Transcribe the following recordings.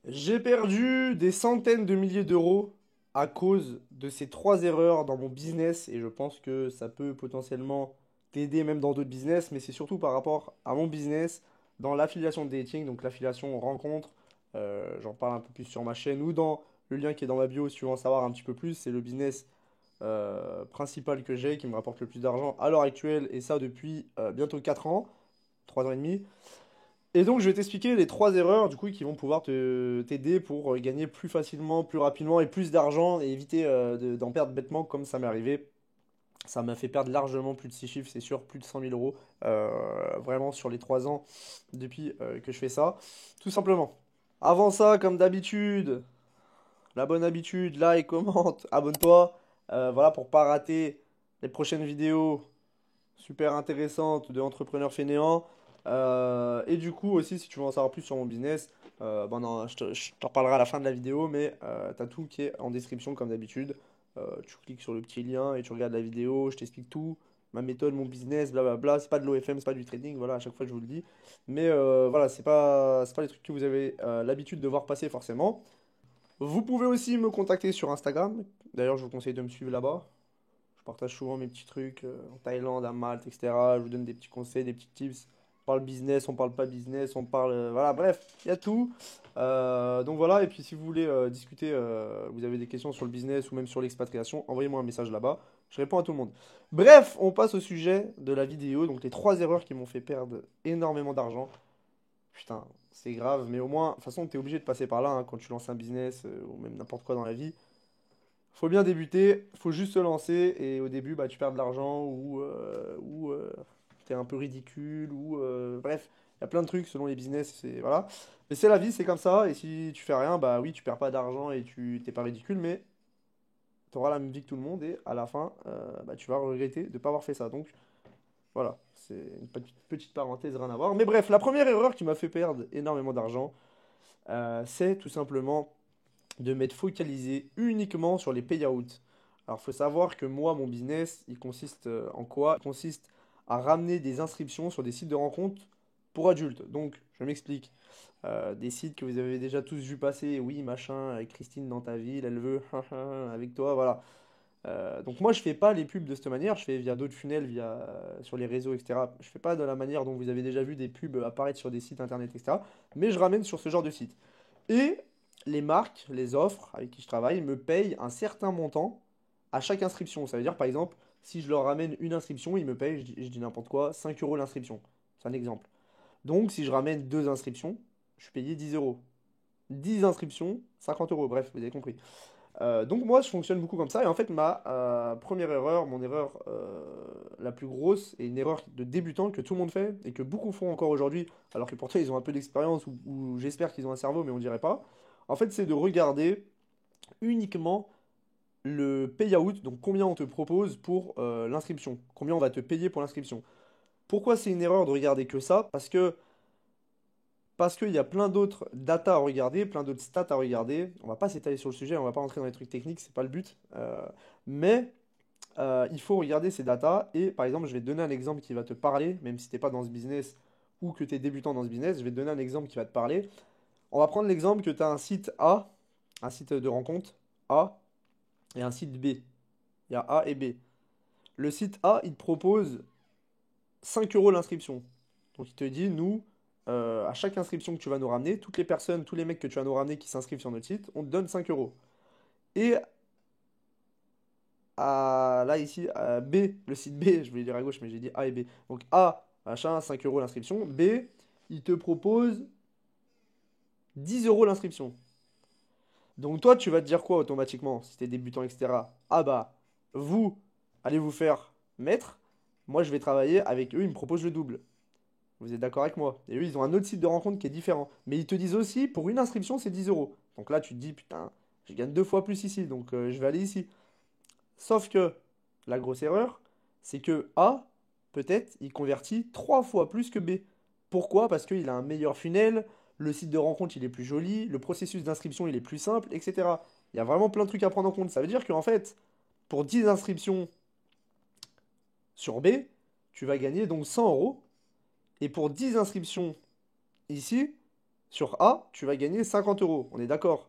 J'ai perdu des centaines de milliers d'euros à cause de ces trois erreurs dans mon business et je pense que ça peut potentiellement t'aider même dans d'autres business, mais c'est surtout par rapport à mon business dans l'affiliation dating, donc l'affiliation rencontre. J'en parle un peu plus sur ma chaîne ou dans le lien qui est dans ma bio si tu veux en savoir un petit peu plus. C'est le business principal que j'ai qui me rapporte le plus d'argent à l'heure actuelle et ça depuis bientôt 4 ans, 3 ans et demi. Et donc, je vais t'expliquer les trois erreurs du coup qui vont pouvoir t'aider pour gagner plus facilement, plus rapidement et plus d'argent et éviter d'en perdre bêtement comme ça m'est arrivé. Ça m'a fait perdre largement plus de 6 chiffres, c'est sûr, plus de 100 000 euros vraiment sur les 3 ans depuis que je fais ça. Tout simplement. Avant ça, comme d'habitude, la bonne habitude, like, commente, abonne-toi. Voilà pour pas rater les prochaines vidéos super intéressante de entrepreneur fainéant. Et du coup aussi, si tu veux en savoir plus sur mon business, bon non, je t'en reparlerai à la fin de la vidéo, mais t'as tout qui est en description comme d'habitude. Tu cliques sur le petit lien et tu regardes la vidéo, je t'explique tout, ma méthode, mon business, blablabla. C'est pas de l'OFM, c'est pas du trading, voilà, à chaque fois je vous le dis. Mais voilà, c'est pas les trucs que vous avez l'habitude de voir passer forcément. Vous pouvez aussi me contacter sur Instagram. D'ailleurs, je vous conseille de me suivre là-bas. Je partage souvent mes petits trucs en Thaïlande, à Malte, etc. Je vous donne des petits conseils, des petits tips. On parle business, on parle pas business, on parle. Voilà, bref, il y a tout. Donc voilà, et puis si vous voulez discuter, vous avez des questions sur le business ou même sur l'expatriation, envoyez-moi un message là-bas. Je réponds à tout le monde. Bref, on passe au sujet de la vidéo. Donc les trois erreurs qui m'ont fait perdre énormément d'argent. Putain, c'est grave, mais au moins, de toute façon, tu es obligé de passer par là hein, quand tu lances un business ou même n'importe quoi dans la vie. Faut bien débuter, faut juste se lancer et au début bah tu perds de l'argent ou t'es un peu ridicule ou bref, il y a plein de trucs selon les business, c'est voilà. Mais c'est la vie, c'est comme ça et si tu fais rien, bah oui, tu perds pas d'argent et tu t'es pas ridicule mais tu auras la même vie que tout le monde et à la fin bah, tu vas regretter de pas avoir fait ça. Donc voilà, c'est une petite parenthèse, rien à voir. Mais bref, la première erreur qui m'a fait perdre énormément d'argent, c'est tout simplement de m'être focalisé uniquement sur les payouts. Alors, il faut savoir que moi, mon business, il consiste en quoi? Il consiste à ramener des inscriptions sur des sites de rencontres pour adultes. Donc, je m'explique. Des sites que vous avez déjà tous vu passer, oui, machin, avec Christine dans ta ville, elle veut, avec toi, voilà. Donc moi, je fais pas les pubs de cette manière, je fais via d'autres funnels, via sur les réseaux, etc. Je fais pas de la manière dont vous avez déjà vu des pubs apparaître sur des sites internet, etc. Mais je ramène sur ce genre de site. Et les marques, les offres avec qui je travaille me payent un certain montant à chaque inscription. Ça veut dire, par exemple, si je leur ramène une inscription, ils me payent, je dis n'importe quoi, 5 euros l'inscription. C'est un exemple. Donc, si je ramène deux inscriptions, je suis payé 10 euros. 10 inscriptions, 50 euros. Bref, vous avez compris. Donc, moi, je fonctionne beaucoup comme ça. Et en fait, ma première erreur, mon erreur la plus grosse, et une erreur de débutant que tout le monde fait, et que beaucoup font encore aujourd'hui, alors que pourtant ils ont un peu d'expérience, ou j'espère qu'ils ont un cerveau, mais on dirait pas. En fait, c'est de regarder uniquement le payout, donc combien on te propose pour l'inscription, combien on va te payer pour l'inscription. Pourquoi c'est une erreur de regarder que ça? Parce qu'il y a plein d'autres data à regarder, plein d'autres stats à regarder. On va pas s'étaler sur le sujet, on va pas rentrer dans les trucs techniques, c'est pas le but. Mais il faut regarder ces datas et par exemple, je vais te donner un exemple qui va te parler, même si t'es pas dans ce business ou que tu es débutant dans ce business, je vais te donner un exemple qui va te parler. On va prendre l'exemple que tu as un site A, un site de rencontre A et un site B. Il y a A et B. Le site A, il te propose 5 euros l'inscription. Donc il te dit, nous, à chaque inscription que tu vas nous ramener, toutes les personnes, tous les mecs que tu vas nous ramener qui s'inscrivent sur notre site, on te donne 5 euros. Et là ici, B, le site B, je voulais dire à gauche, mais j'ai dit A et B. Donc A, machin, 5 euros l'inscription. B, il te propose 10 euros l'inscription. Donc toi, tu vas te dire quoi automatiquement, si t'es débutant, etc. Ah bah, vous, allez vous faire maître. Moi, je vais travailler avec eux, ils me proposent le double. Vous êtes d'accord avec moi? Et eux, ils ont un autre site de rencontre qui est différent. Mais ils te disent aussi, pour une inscription, c'est 10 euros. Donc là, tu te dis, putain, je gagne deux fois plus ici, donc je vais aller ici. Sauf que la grosse erreur, c'est que A, peut-être, il convertit trois fois plus que B. Pourquoi? Parce qu'il a un meilleur funnel, le site de rencontre il est plus joli, le processus d'inscription il est plus simple, etc. Il y a vraiment plein de trucs à prendre en compte. Ça veut dire qu'en fait, pour 10 inscriptions sur B, tu vas gagner donc 100 euros. Et pour 10 inscriptions ici, sur A, tu vas gagner 50 euros. On est d'accord.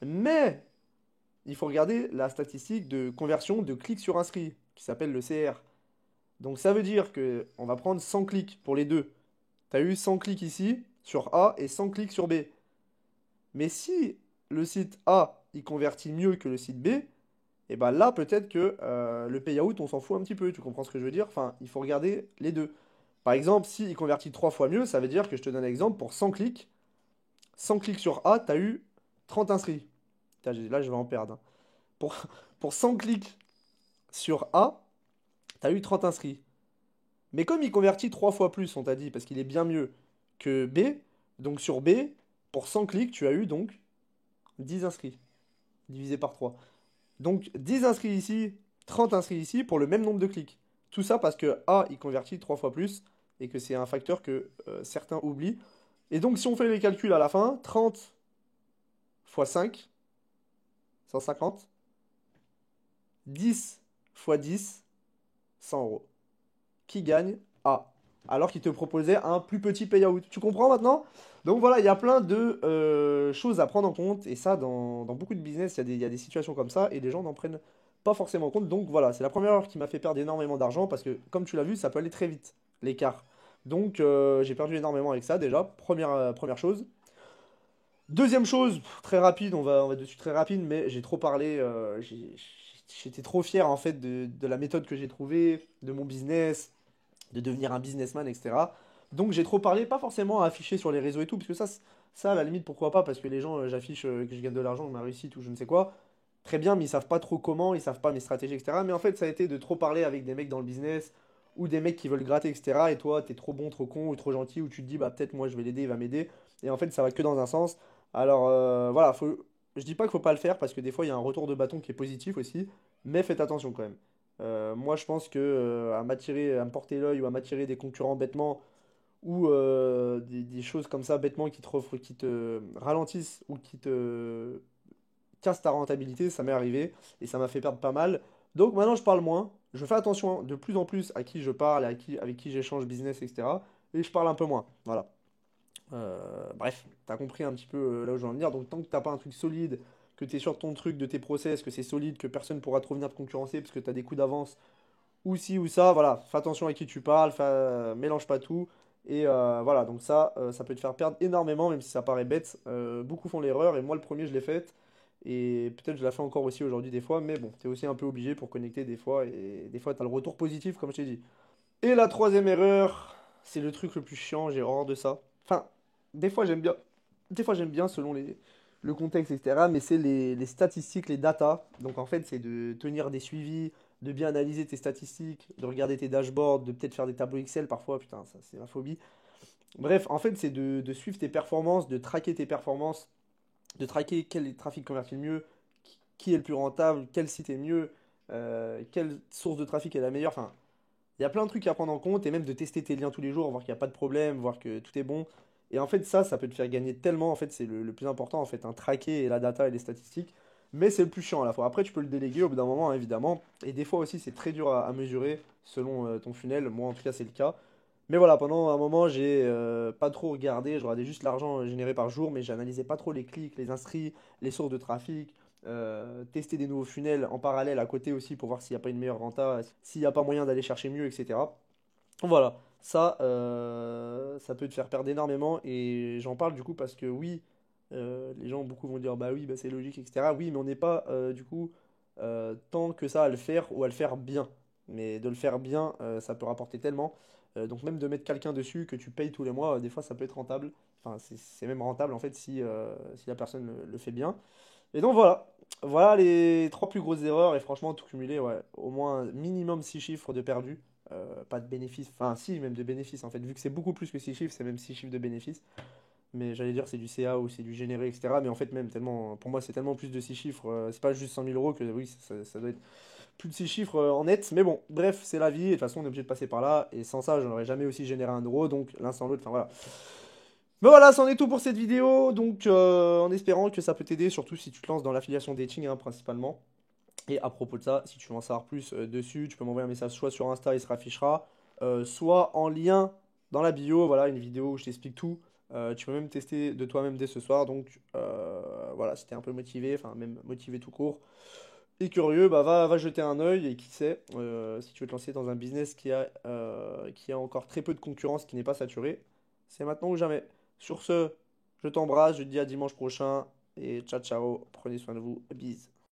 Mais il faut regarder la statistique de conversion de clics sur inscrit, qui s'appelle le CR. Donc ça veut dire que on va prendre 100 clics pour les deux. Tu as eu 100 clics ici sur A et 100 clics sur B. Mais si le site A, il convertit mieux que le site B, et ben là, peut-être que le payout, on s'en fout un petit peu. Tu comprends ce que je veux dire? Enfin, il faut regarder les deux. Par exemple, s'il convertit 3 fois mieux, ça veut dire que je te donne un exemple, pour 100 clics sur A, tu as eu 30 inscrits. Putain, là, je vais en perdre, hein. Pour, pour 100 clics sur A, tu as eu 30 inscrits. Mais comme il convertit 3 fois plus, on t'a dit, parce qu'il est bien mieux que B, donc sur B, pour 100 clics, tu as eu donc 10 inscrits, divisé par 3. Donc 10 inscrits ici, 30 inscrits ici, pour le même nombre de clics. Tout ça parce que A, il convertit 3 fois plus, et que c'est un facteur que certains oublient. Et donc si on fait les calculs à la fin, 30 fois 5, 150, 10 fois 10, 100 euros. Qui gagne? A. Alors qu'il te proposait un plus petit payout. Tu comprends maintenant? Donc voilà, il y a plein de choses à prendre en compte. Et ça, dans beaucoup de business, il y a des situations comme ça. Et les gens n'en prennent pas forcément compte. Donc voilà, c'est la première erreur qui m'a fait perdre énormément d'argent. Parce que, comme tu l'as vu, ça peut aller très vite, l'écart. Donc j'ai perdu énormément avec ça déjà. Première chose. Deuxième chose, très rapide, on va dessus très rapide, mais j'ai trop parlé, j'étais trop fier en fait de la méthode que j'ai trouvée, de mon business, de devenir un businessman, etc. Donc j'ai trop parlé, pas forcément à afficher sur les réseaux et tout, parce que ça à la limite, pourquoi pas, parce que les gens, j'affiche que je gagne de l'argent, ma réussite ou je ne sais quoi. Très bien, mais ils savent pas trop comment, ils savent pas mes stratégies, etc. Mais en fait, ça a été de trop parler avec des mecs dans le business, ou des mecs qui veulent gratter, etc. Et toi, t'es trop bon, trop con, ou trop gentil, ou tu te dis, bah peut-être moi je vais l'aider, il va m'aider. Et en fait, ça va que dans un sens. Alors voilà, je dis pas qu'il faut pas le faire, parce que des fois, il y a un retour de bâton qui est positif aussi, mais faites attention quand même. Moi, je pense que à m'attirer, à me porter l'œil ou à m'attirer des concurrents bêtement ou des choses comme ça bêtement qui te ralentissent ou qui te cassent ta rentabilité, ça m'est arrivé et ça m'a fait perdre pas mal. Donc maintenant, je parle moins. Je fais attention de plus en plus à qui je parle, avec qui j'échange business, etc. Et je parle un peu moins. Voilà. Bref, t'as compris un petit peu là où je veux en venir. Donc tant que t'as pas un truc solide, que t'es sur ton truc, de tes process, que c'est solide, que personne pourra trop venir te concurrencer parce que t'as des coups d'avance, ou ci ou ça, voilà, fais attention à qui tu parles, mélange pas tout. Et voilà, donc ça peut te faire perdre énormément, même si ça paraît bête. Beaucoup font l'erreur, et moi le premier je l'ai faite. Et peut-être je la fais encore aussi aujourd'hui des fois, mais bon, t'es aussi un peu obligé pour connecter des fois, et des fois t'as le retour positif, comme je t'ai dit. Et la troisième erreur, c'est le truc le plus chiant, j'ai horreur de ça. Enfin, des fois j'aime bien, des fois j'aime bien selon le contexte, etc. Mais c'est les statistiques, les datas. Donc en fait, c'est de tenir des suivis, de bien analyser tes statistiques, de regarder tes dashboards, de peut-être faire des tableaux Excel parfois. Putain, ça c'est ma phobie. Bref, en fait, c'est de suivre tes performances, de traquer tes performances, de traquer quel trafic convertit le mieux, qui est le plus rentable, quel site est mieux, quelle source de trafic est la meilleure. Enfin, il y a plein de trucs à prendre en compte et même de tester tes liens tous les jours, voir qu'il n'y a pas de problème, voir que tout est bon. Et en fait, ça peut te faire gagner tellement. En fait, c'est le plus important, en fait, un traquer et la data et les statistiques. Mais c'est le plus chiant à la fois. Après, tu peux le déléguer au bout d'un moment, hein, évidemment. Et des fois aussi, c'est très dur à mesurer selon ton funnel. Moi, en tout cas, c'est le cas. Mais voilà, pendant un moment, j'ai pas trop regardé. Je regardais juste l'argent généré par jour, mais j'analysais pas trop les clics, les inscrits, les sources de trafic. Tester des nouveaux funnels en parallèle à côté aussi pour voir s'il n'y a pas une meilleure renta, s'il n'y a pas moyen d'aller chercher mieux, etc. Voilà, ça peut te faire perdre énormément et j'en parle du coup parce que oui, les gens beaucoup vont dire bah oui, bah c'est logique, etc. Oui, mais on n'est pas du coup tant que ça à le faire ou à le faire bien. Mais de le faire bien, ça peut rapporter tellement. Donc même de mettre quelqu'un dessus que tu payes tous les mois, des fois ça peut être rentable. Enfin, c'est même rentable en fait si la personne le fait bien. Et donc voilà les trois plus grosses erreurs et franchement tout cumulé, ouais, au moins minimum 6 chiffres de perdus, pas de bénéfices, enfin si même de bénéfices en fait, vu que c'est beaucoup plus que 6 chiffres, c'est même 6 chiffres de bénéfices, mais j'allais dire c'est du CA ou c'est du généré, etc. Mais en fait même tellement, pour moi c'est tellement plus de 6 chiffres, c'est pas juste 100 000 euros que oui ça doit être plus de 6 chiffres en net, mais bon, bref, c'est la vie, et de toute façon on est obligé de passer par là, et sans ça je n'aurais jamais aussi généré un euro, donc l'un sans l'autre, enfin voilà. Mais voilà, c'en est tout pour cette vidéo. Donc, en espérant que ça peut t'aider, surtout si tu te lances dans l'affiliation dating, hein, principalement. Et à propos de ça, si tu veux en savoir plus dessus, tu peux m'envoyer un message soit sur Insta, il se raffichera, soit en lien dans la bio. Voilà, une vidéo où je t'explique tout. Tu peux même tester de toi-même dès ce soir. Donc voilà, si t'es un peu motivé, enfin même motivé tout court, et curieux, bah va jeter un œil et qui sait, si tu veux te lancer dans un business qui a encore très peu de concurrence, qui n'est pas saturé, c'est maintenant ou jamais. Sur ce, je t'embrasse, je te dis à dimanche prochain et ciao ciao, prenez soin de vous, bise.